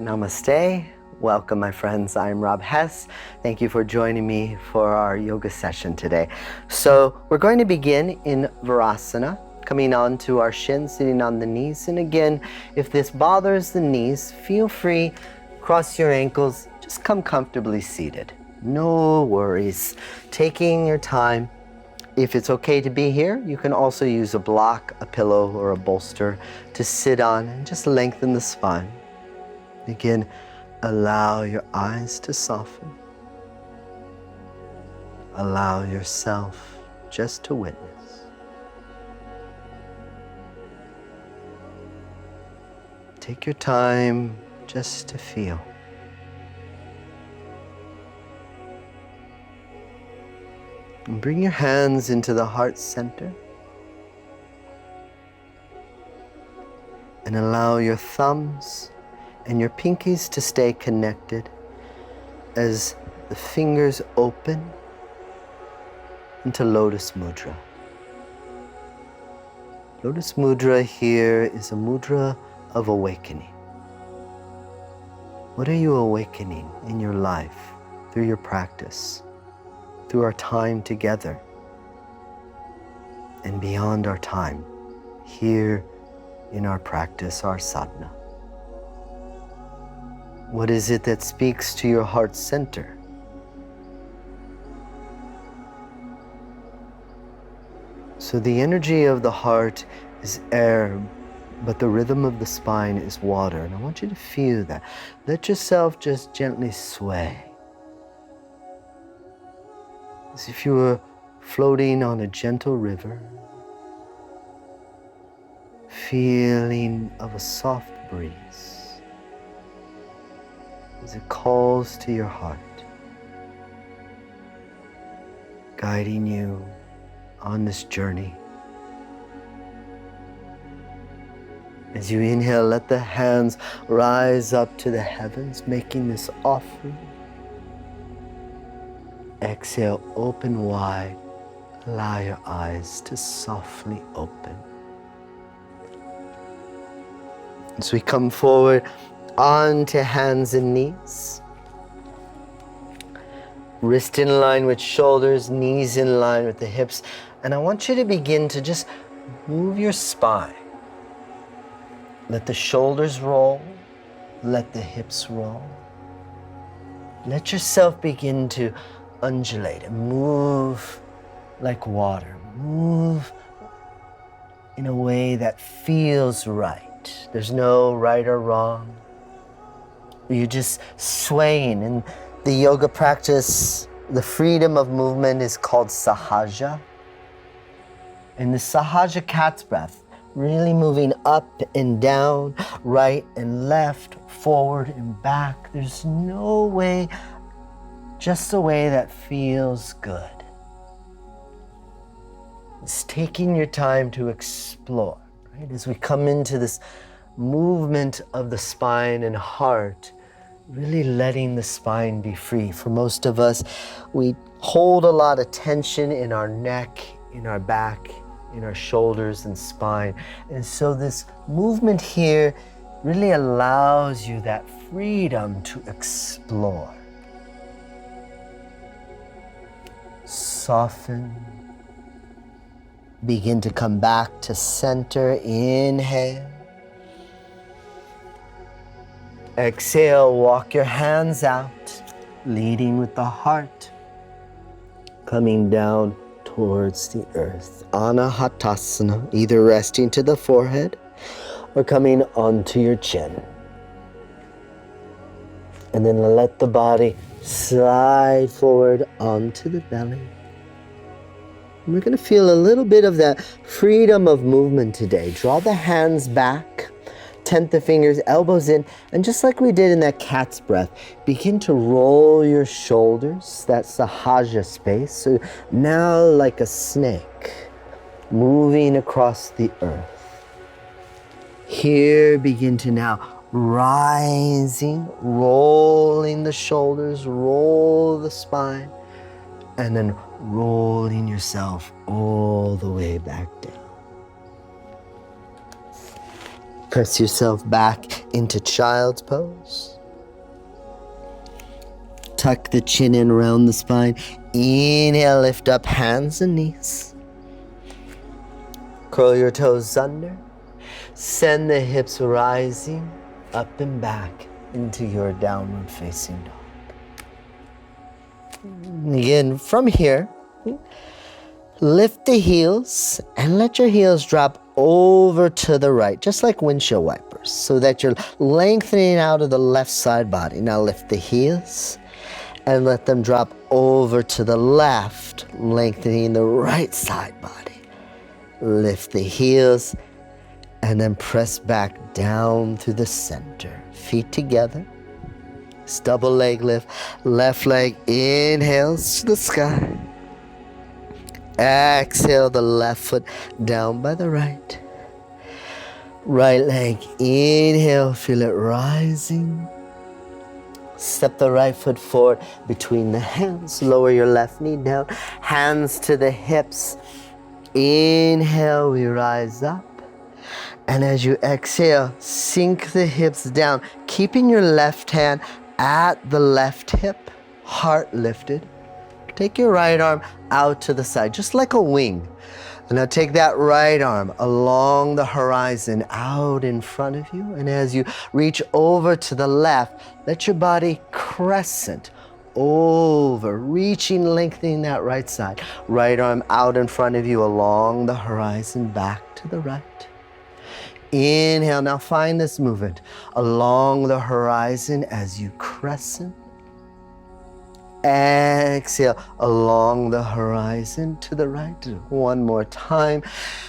Namaste. Welcome, my friends. I'm Rob Hess. Thank you for joining me for our yoga session today. So we're going to begin in Virasana, coming on to our shins, sitting on the knees. And again, if this bothers the knees, feel free, cross your ankles, just come comfortably seated. No worries. Taking your time. If it's okay to be here, you can also use a block, a pillow, or a bolster to sit on and just lengthen the spine. Again, allow your eyes to soften. Allow yourself just to witness. Take your time just to feel. And bring your hands into the heart center. And allow your thumbs and your pinkies to stay connected as the fingers open into Lotus Mudra. Lotus Mudra here is a mudra of awakening. What are you awakening in your life through your practice, through our time together, and beyond our time, here in our practice, our sadhana? What is it that speaks to your heart center? So the energy of the heart is air, but the rhythm of the spine is water. And I want you to feel that. Let yourself just gently sway. As if you were floating on a gentle river, feeling of a soft breeze as it calls to your heart, guiding you on this journey. As you inhale, let the hands rise up to the heavens, making this offering. Exhale, open wide. Allow your eyes to softly open. As we come forward, onto hands and knees. Wrist in line with shoulders, knees in line with the hips. And I want you to begin to just move your spine. Let the shoulders roll. Let the hips roll. Let yourself begin to undulate and move like water. Move in a way that feels right. There's no right or wrong. You're just swaying. In the yoga practice, the freedom of movement is called sahaja. And the sahaja cat's breath, really moving up and down, right and left, forward and back. There's no way, just a way that feels good. It's taking your time to explore, right? As we come into this movement of the spine and heart, really letting the spine be free. For most of us, we hold a lot of tension in our neck, in our back, in our shoulders and spine. And so this movement here really allows you that freedom to explore. Soften. Begin to come back to center. Inhale. Exhale, walk your hands out, leading with the heart, coming down towards the earth. Anahatasana, either resting to the forehead or coming onto your chin. And then let the body slide forward onto the belly. And we're going to feel a little bit of that freedom of movement today. Draw the hands back. Tent the fingers, elbows in, and just like we did in that cat's breath, begin to roll your shoulders, that sahaja space. So now like a snake, moving across the earth. Here, begin to now rising, rolling the shoulders, roll the spine, and then rolling yourself all the way back down. Press yourself back into child's pose. Tuck the chin in around the spine. Inhale, lift up hands and knees. Curl your toes under. Send the hips rising up and back into your downward facing dog. Again, from here, lift the heels and let your heels drop over to the right, just like windshield wipers, so that you're lengthening out of the left side body. Now lift the heels and let them drop over to the left, lengthening the right side body. Lift the heels and then press back down through the center. Feet together. Double leg lift. Left leg inhales to the sky. Exhale the left foot down by the right. Right leg inhale, feel it rising. Step the right foot forward between the hands. Lower your left knee down. Hands to the hips. Inhale, we rise up. And as you exhale, sink the hips down, keeping your left hand at the left hip, heart lifted. Take your right arm out to the side, just like a wing. And now take that right arm along the horizon, out in front of you. And as you reach over to the left, let your body crescent over, reaching, lengthening that right side. Right arm out in front of you along the horizon, back to the right. Inhale, now find this movement along the horizon as you crescent. Exhale along the horizon to the right. One more time.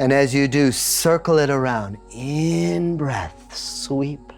And as you do, circle it around. In breath, sweep.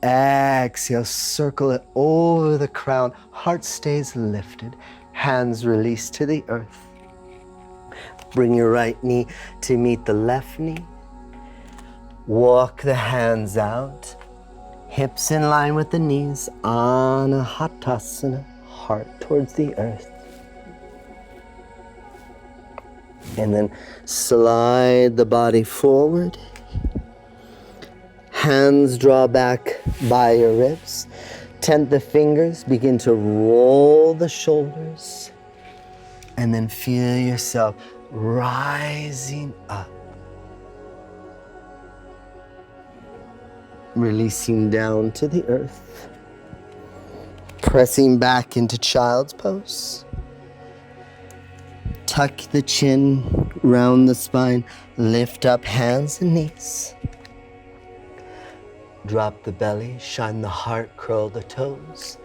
Exhale, circle it over the crown. Heart stays lifted. Hands released to the earth. Bring your right knee to meet the left knee. Walk the hands out, hips in line with the knees, Anahatasana, heart towards the earth. And then slide the body forward. Hands draw back by your ribs. Tent the fingers, begin to roll the shoulders. And then feel yourself rising up. Releasing down to the earth. Pressing back into child's pose. Tuck the chin, round the spine, lift up hands and knees. Drop the belly, shine the heart, curl the toes,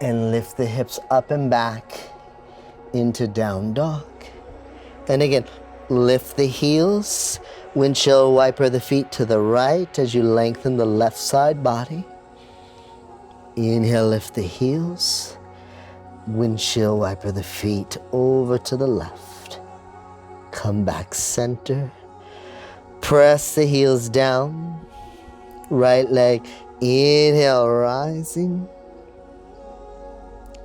and lift the hips up and back into down dog. And again, lift the heels, windshield wiper the feet to the right as you lengthen the left side body. Inhale, lift the heels, windshield wiper the feet over to the left. Come back center. Press the heels down. Right leg, inhale, rising.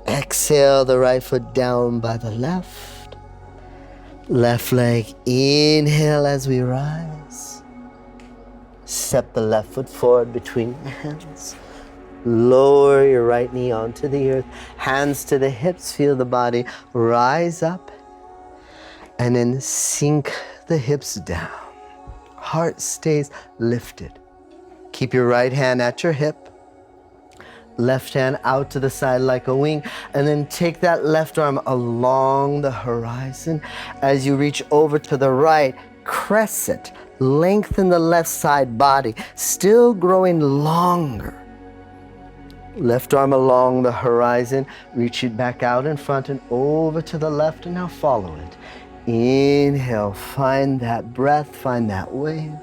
Exhale, the right foot down by the left. Left leg, inhale as we rise. Step the left foot forward between the hands. Lower your right knee onto the earth. Hands to the hips, feel the body rise up. And then sink the hips down. Heart stays lifted. Keep your right hand at your hip. Left hand out to the side like a wing, and then take that left arm along the horizon. As you reach over to the right, crescent, lengthen the left side body, still growing longer. Left arm along the horizon, reach it back out in front and over to the left, and now follow it. Inhale, find that breath, find that wave.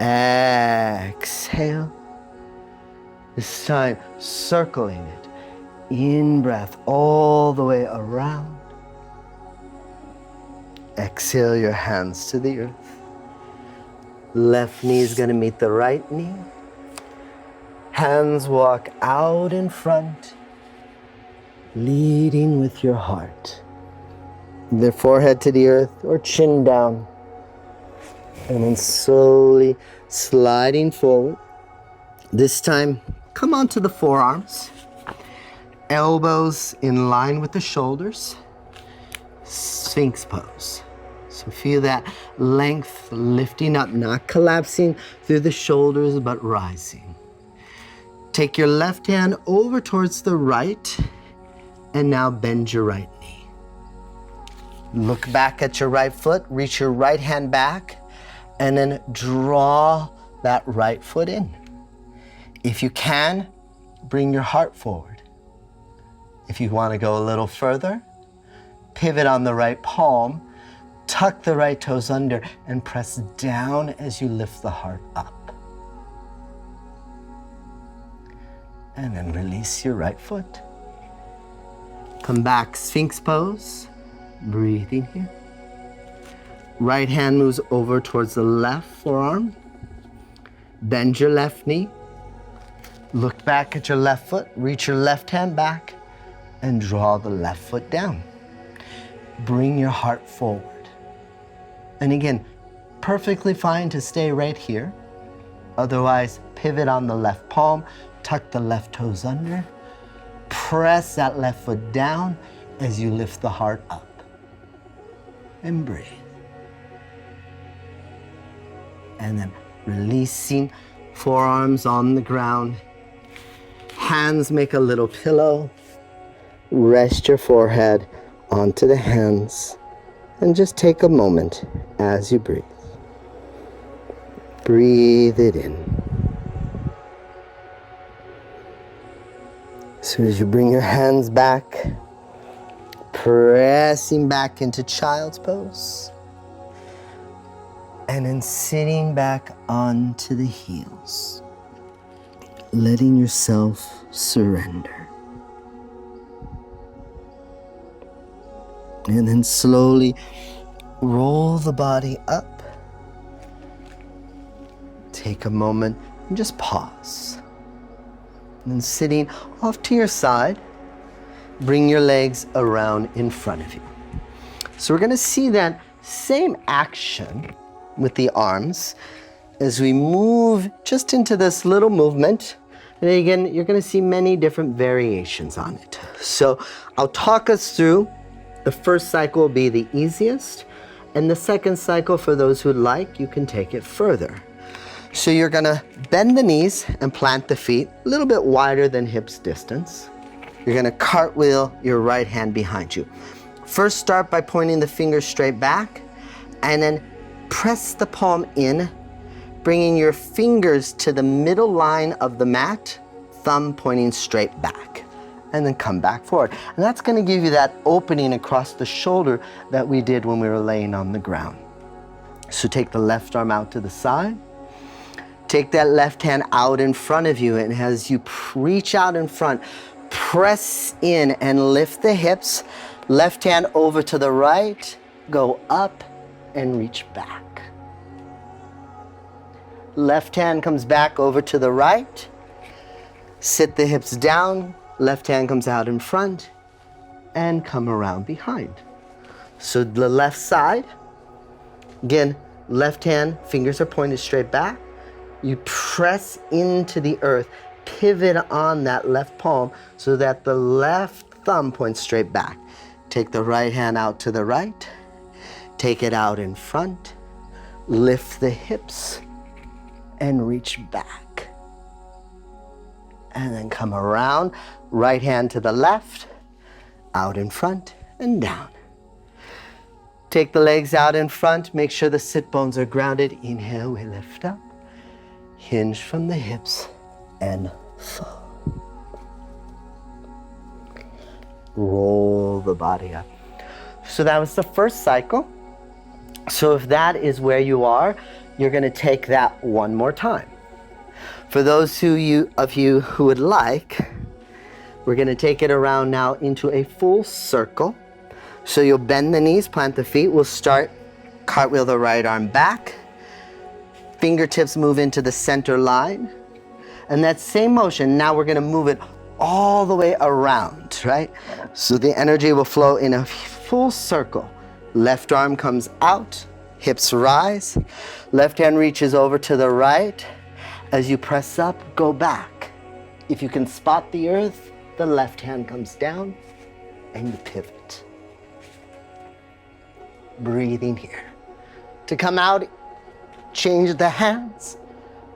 Exhale. This time, circling it. In breath, all the way around. Exhale your hands to the earth. Left knee is going to meet the right knee. Hands walk out in front, leading with your heart. Their forehead to the earth or chin down. And then slowly sliding forward. This time, come onto the forearms. Elbows in line with the shoulders. Sphinx pose. So feel that length lifting up, not collapsing through the shoulders, but rising. Take your left hand over towards the right, and now bend your right knee. Look back at your right foot, reach your right hand back, and then draw that right foot in. If you can, bring your heart forward. If you want to go a little further, pivot on the right palm, tuck the right toes under, and press down as you lift the heart up. And then release your right foot. Come back, Sphinx pose. Breathing here. Right hand moves over towards the left forearm. Bend your left knee. Look back at your left foot. Reach your left hand back and draw the left foot down. Bring your heart forward. And again, perfectly fine to stay right here. Otherwise, pivot on the left palm, tuck the left toes under, press that left foot down as you lift the heart up. And breathe. And then releasing, forearms on the ground. Hands make a little pillow. Rest your forehead onto the hands and just take a moment as you breathe. Breathe it in. As soon as you bring your hands back, pressing back into child's pose. And then sitting back onto the heels, letting yourself surrender. And then slowly roll the body up. Take a moment and just pause. And then sitting off to your side, bring your legs around in front of you. So we're going to see that same action with the arms as we move just into this little movement. And again, you're going to see many different variations on it. So I'll talk us through. The first cycle will be the easiest, and the second cycle, for those who'd like, you can take it further. So you're going to bend the knees and plant the feet a little bit wider than hips distance. You're going to cartwheel your right hand behind you. First, start by pointing the fingers straight back, and then press the palm in, bringing your fingers to the middle line of the mat, thumb pointing straight back, and then come back forward. And that's going to give you that opening across the shoulder that we did when we were laying on the ground. So take the left arm out to the side. Take that left hand out in front of you, and as you reach out in front, press in and lift the hips. Left hand over to the right, go up and reach back. Left hand comes back over to the right. Sit the hips down. Left hand comes out in front and come around behind. So the left side, again, left hand, fingers are pointed straight back. You press into the earth, pivot on that left palm so that the left thumb points straight back. Take the right hand out to the right, take it out in front, lift the hips and reach back. And then come around, right hand to the left, out in front and down. Take the legs out in front, make sure the sit bones are grounded. Inhale, we lift up, hinge from the hips and fall. Roll the body up. So that was the first cycle. So if that is where you are, you're going to take that one more time. For those of you who would like, we're going to take it around now into a full circle. So you'll bend the knees, plant the feet. We'll start, cartwheel the right arm back. Fingertips move into the center line. And that same motion, now we're going to move it all the way around, right? So the energy will flow in a full circle. Left arm comes out, Hips rise. Left hand reaches over to the right. As you press up, go back. If you can spot the earth, the left hand comes down and you pivot. Breathing here. To come out, change the hands.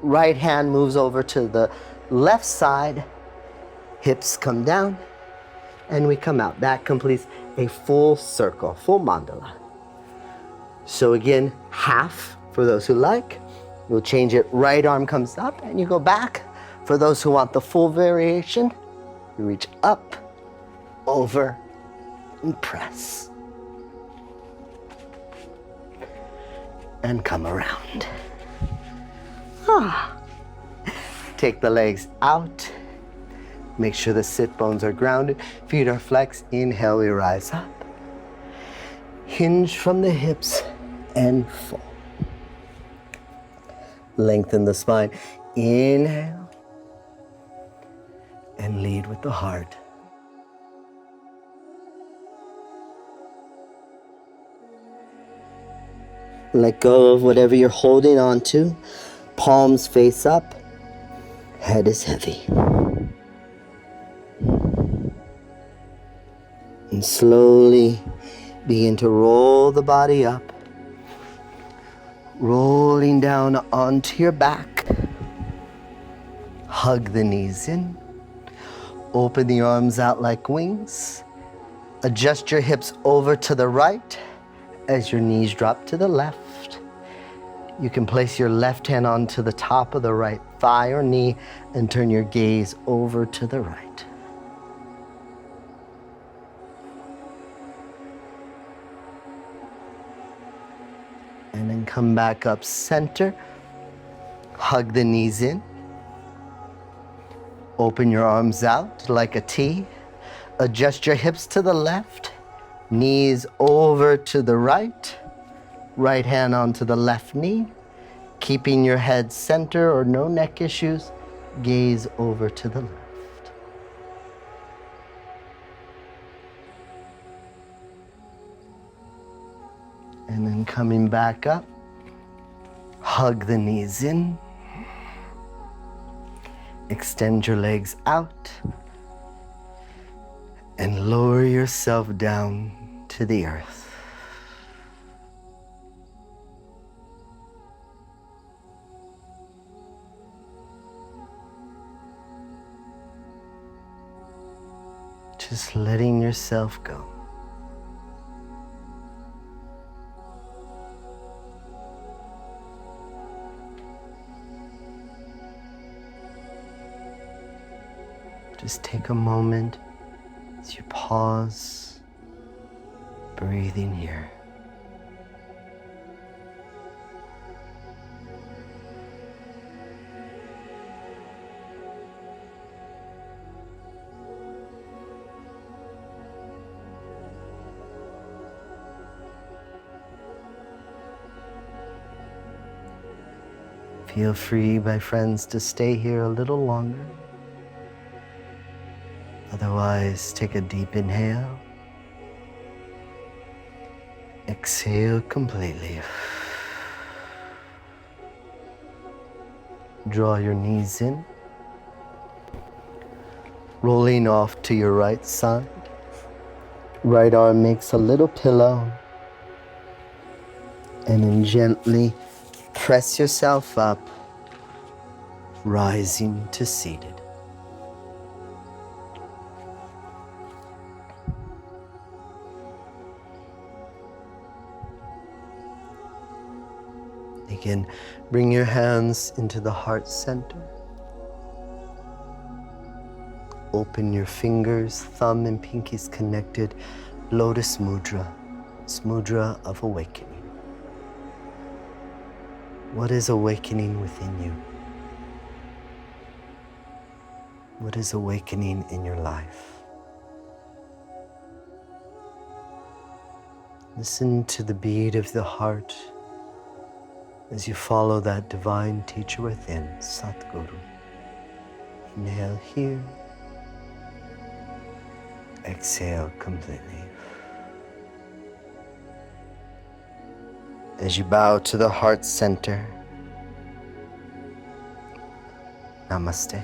Right hand moves over to the left side. Hips come down and we come out. That completes a full circle, full mandala. So again, half for those who like. You'll change it, right arm comes up and you go back. For those who want the full variation, you reach up, over, and press. And come around. Take the legs out. Make sure the sit bones are grounded. Feet are flexed. Inhale, we rise up. Hinge from the hips and fall. Lengthen the spine. Inhale. And lead with the heart. Let go of whatever you're holding on to. Palms face up. Head is heavy. And slowly begin to roll the body up. Rolling down onto your back. Hug the knees in. Open the arms out like wings. Adjust your hips over to the right as your knees drop to the left. You can place your left hand onto the top of the right thigh or knee and turn your gaze over to the right. And then come back up center. Hug the knees in. Open your arms out like a T. Adjust your hips to the left. Knees over to the right. Right hand onto the left knee. Keeping your head center or no neck issues. Gaze over to the left. And then coming back up. Hug the knees in. Extend your legs out. And lower yourself down to the earth. Just letting yourself go. Just take a moment as you pause, breathing here. Feel free, my friends, to stay here a little longer. Otherwise, take a deep inhale. Exhale completely. Draw your knees in. Rolling off to your right side. Right arm makes a little pillow. And then gently press yourself up, rising to seated. Again, bring your hands into the heart center. Open your fingers, thumb and pinkies connected. Lotus Mudra, it's mudra of awakening. What is awakening within you? What is awakening in your life? Listen to the beat of the heart as you follow that divine teacher within, Satguru. Inhale here. Exhale completely. As you bow to the heart center, namaste.